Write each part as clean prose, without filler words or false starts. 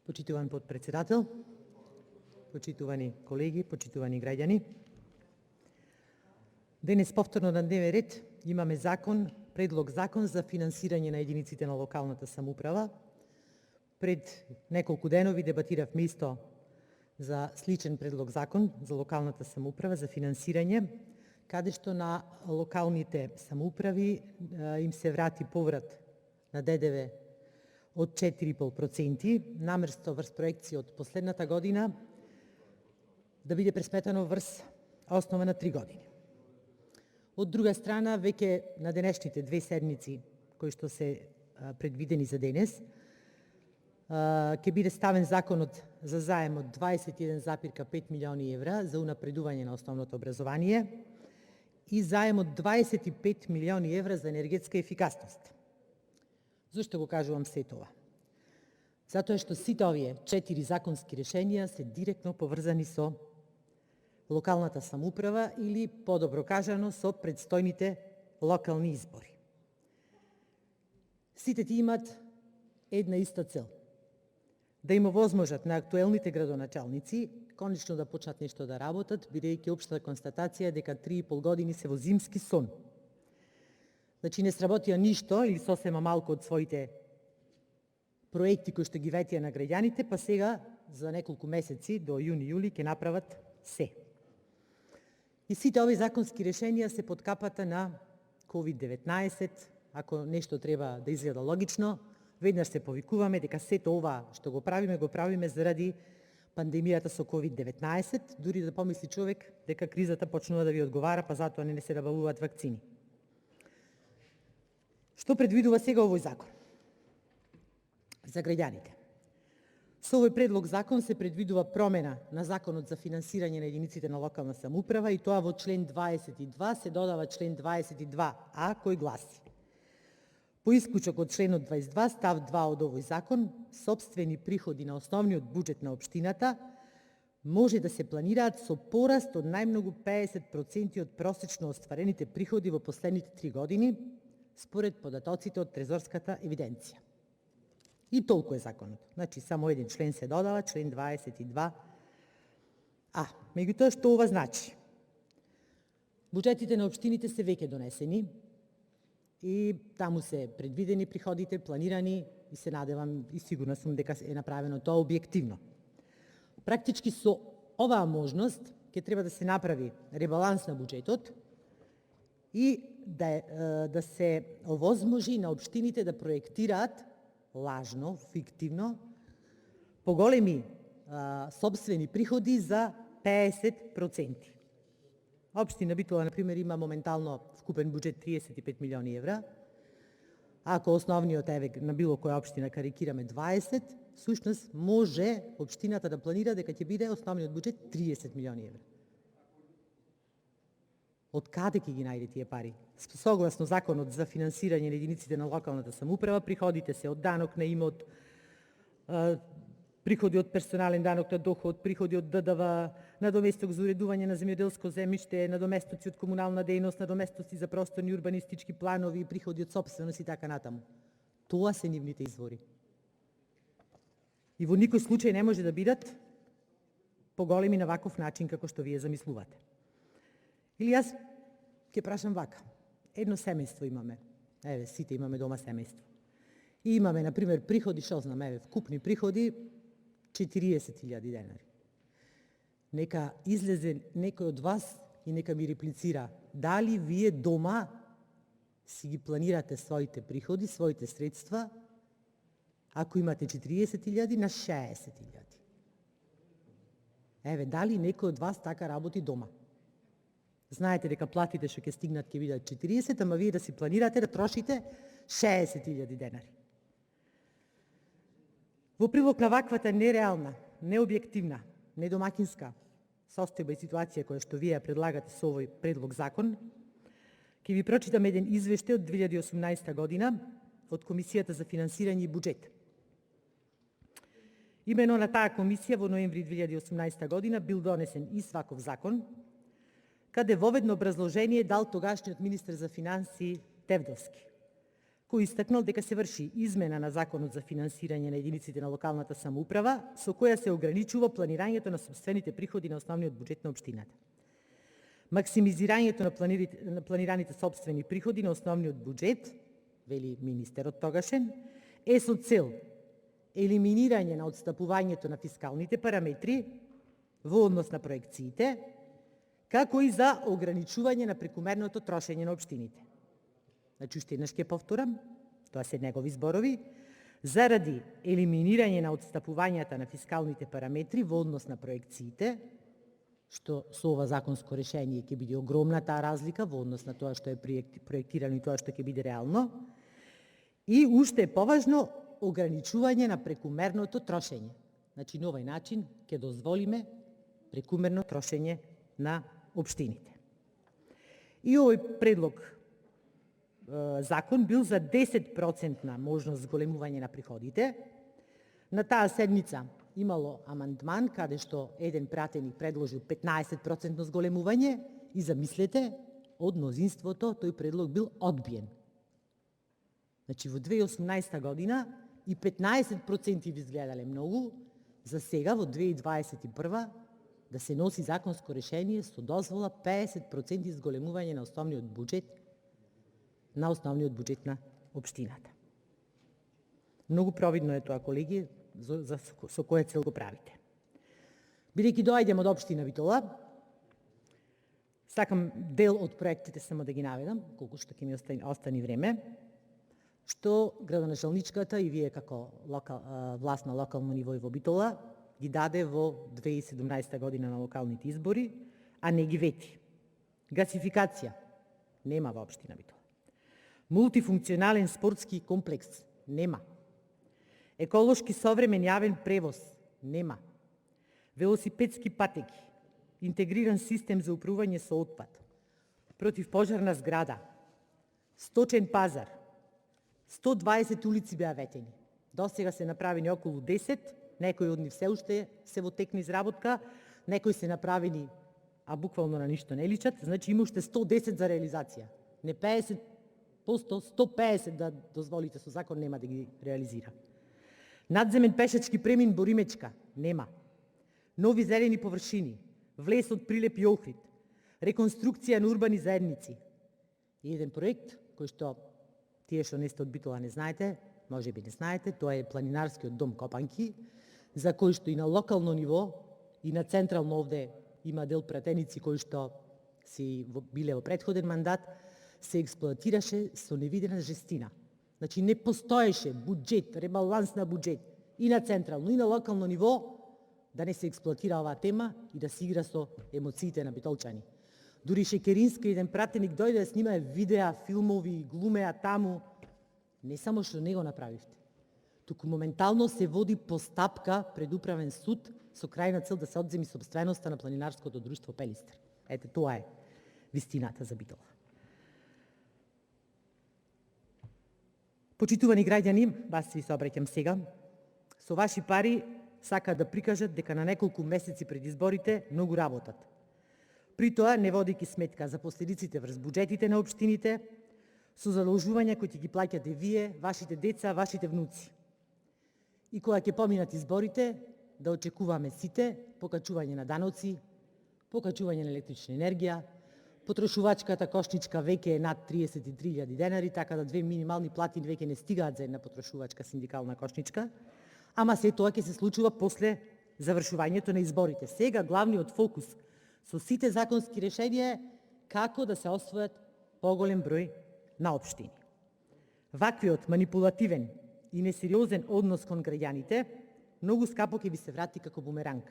Почитуван подпредседател, почитувани колеги, почитувани граѓани. Денес повторно на дневен ред имаме предлог закон за финансирање на единиците на локалната самоуправа. Пред неколку денови дебатиравме исто за сличен предлог закон за локалната самоуправа за финансирање, каде што на локалните самоуправи им се врати поврат на ДДВ од 4,5%, наместо врз проекција од последната година да биде пресметано врз основа на 3 години. Од друга страна, веќе на денешните 2 седмици кои што се предвидени за денес, ќе биде ставен законот за заем од 21,5 милиони евра за унапредување на основното образование и заем од 25 милиони евра за енергетска ефикасност. Зошто го кажувам се тоа? Затоа што сите овие 4 законски решенија се директно поврзани со локалната самоуправа или, подобро кажано, со предстојните локални избори. Сите ти имат една иста цел. Да им овозможат на актуелните градоначалници конечно да почнат нешто да работат, бидејќи општа констатација дека 3,5 години се во зимски сон. Значи не сработија ништо или сосема малку од своите проекти кои што ги ветија на граѓаните, па сега за неколку месеци до јуни-јули ќе направат се. И сите овие законски решенија се под капата на COVID-19. Ако нешто треба да изгледа логично, веднаш се повикуваме дека сето ова што го правиме заради пандемијата со COVID-19, дури да помисли човек дека кризата почнува да ви одговара, па затоа не се набавуваат вакцини. Што предвидува сега овој закон за граѓаните? Со овој предлог закон се предвидува промена на Законот за финансирање на единиците на локална самоуправа и тоа во член 22 се додава член 22а кој гласи: по исклучок од членот 22 став 2 од овој закон, сопствени приходи на основниот буџет на општината може да се планираат со пораст од најмногу 50% од просечно остварените приходи во последните 3 години, според податоците од трезорската евиденција. И толку е законот. Значи, само еден член се додава, член 22а. Меѓутоа, што ова значи? Буџетите на општините се веќе донесени и таму се предвидени приходите, планирани и се надевам и сигурна сум дека е направено тоа објективно. Практички со оваа можност ќе треба да се направи ребаланс на буџетот и да се овозможи на општините да проектираат лажно, фиктивно, поголеми сопствени приходи за 50%. Општина Битола, например, има моментално вкупен буџет 35 милиони евра. Ако основниот на било која општина карикираме 20, всушност може општината да планира дека ќе биде основниот буџет 30 милиони евра. Од каде ќе ги најде тие пари? Согласно Законот за финансирање на единиците на локалната самоуправа, приходите се од данок на имот, приходи од персонален данок на доход, приходи од ДДВ, надоместок за уредување на земјоделско земјиште, надоместоци од комунална дејност, надоместоци за просторни урбанистички планови, приходи од сопственост и така натаму. Тоа се нивните извори. И во никој случај не може да бидат поголеми на ваков начин како што вие замислувате. Или јас ќе прашам вака. Едно семејство имаме. Сите имаме дома семејство. И имаме, например, приходи, што знам, вкупни приходи 40.000 денари. Нека излезе некој од вас и нека ми реплицира дали вие дома си ги планирате своите приходи, своите средства, ако имате 40.000 на 60.000. Дали некој од вас така работи дома? Знаете дека платите што ќе стигнат ќе бидат 40, ама вие да си планирате да трошите 60.000 денари. Во прилог на ваквата нереална, необјективна, недомакинска состојба и ситуација која што вие предлагате со овој предлог закон, ќе ви прочитам еден извештај од 2018 година од Комисијата за финансирање и буџет. Имено на таа комисија во ноември 2018 година бил донесен и ваков закон, каде во ведно образложение дал тогашниот министер за финансии Тевдовски. кој истакнал дека се врши измена на Законот за финансирање на единиците на локалната самоуправа, со која се ограничува планирањето на собствените приходи на основниот буџет на општината. Максимизирањето на планираните собствени приходи на основниот буџет, вели министерот тогашен, е со цел елиминирање на отстапувањето на фискалните параметри во однос на проекциите, како и за ограничување на прекумерното трошење на општините. Значи, уште еднаш ќе повторам, тоа се негови зборови, заради елиминирање на отстапувањата на фискалните параметри во однос на проекциите, што со ова законско решение ќе биде огромна таа разлика во однос на тоа што е проектирано и тоа што ќе биде реално, и уште поважно ограничување на прекумерното трошење. Значи, на овој начин ќе дозволиме прекумерно трошење на општините. И овој предлог закон бил за 10% можност зголемување на приходите. На таа седница имало амандман, каде што еден пратеник предложил 15% зголемување и замислете, од мнозинството тој предлог бил одбиен. Значи, во 2018 година и 15% ви изгледале многу, за сега во 2021 да се носи законско решение со дозвола 50% зголемување на основниот буџет на општината. Многу провидно е тоа, колеги, со која цел го правите. Бидејќи доаѓам од општина Битола, сакам дел од проектите само да ги наведам, колку што ќе ми остани време, што градоначалничката и вие како власт на локално ниво и во Битола ги даде во 2017 година на локалните избори, а не ги вети. Гасификација нема во општина Битола. Мултифункционален спортски комплекс нема. Еколошки современ јавен превоз нема. Велосипедски патеки, интегриран систем за управување со отпад, противпожарна зграда, сточен пазар, 120 улици беа ветени. До сега се направени околу 10, некои од нив се уште се во тек на изработка, некои се направени, а буквално на ништо не личат, значи има уште 110 за реализација. Не 50%, 150 да дозволите со закон нема да ги реализира. Надземен пешачки премин Боримечка нема. Нови зелени површини, влез од Прилеп и Охрид, реконструкција на урбани заедници. И еден проект кој што тие што не сте од Битола не знаете, може би не знаете, тоа е планинарскиот дом Копанки, за кој што и на локално ниво и на централно овде има дел пратеници кои што си биле во претходен мандат, се експлоатираше со невидена жестина. Значи не постоеше буџет, ребаланс на буџет и на централно и на локално ниво да не се експлоатира оваа тема и да се игра со емоциите на битолчани. Дури Шекеринска еден пратеник дојде да снимае видеа, филмови, глумеа таму. Не само што не го направивте, туку моментално се води постапка пред управен суд со крајна цел да се одземи сопственоста на планинарското друштво Пелистер. Ете, тоа е вистината за Битола. Почитувани граѓани, вас ви се обраќам сега, со ваши пари сакаат да прикажат дека на неколку месеци пред изборите многу работат. При тоа не водејќи сметка за последиците врз буџетите на општините, со задолжувања кои ќе ги плаќате вие, вашите деца, вашите внуци. И кога ќе поминат изборите, да очекуваме сите покачување на даноци, покачување на електрична енергија, потрошувачката кошничка веќе е над 33.000 денари, така да две минимални плати веќе не стигаат за една потрошувачка синдикална кошничка, ама се тоа ќе се случува после завршувањето на изборите. Сега главниот фокус со сите законски решенија е како да се освојат поголем број на општини. Ваквиот манипулативен и несериозен однос кон граѓаните многу скапо ќе ви се врати како бумеранг.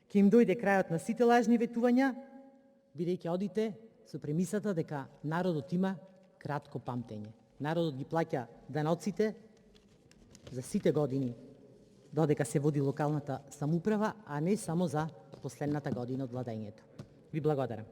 Ќе им дојде крајот на сите лажни ветувања, бидејќи одите со премисата дека народот има кратко памтење. Народот ги плаќа даноците за сите години додека се води локалната самоуправа, а не само за последната година од владењето. Ви благодарам.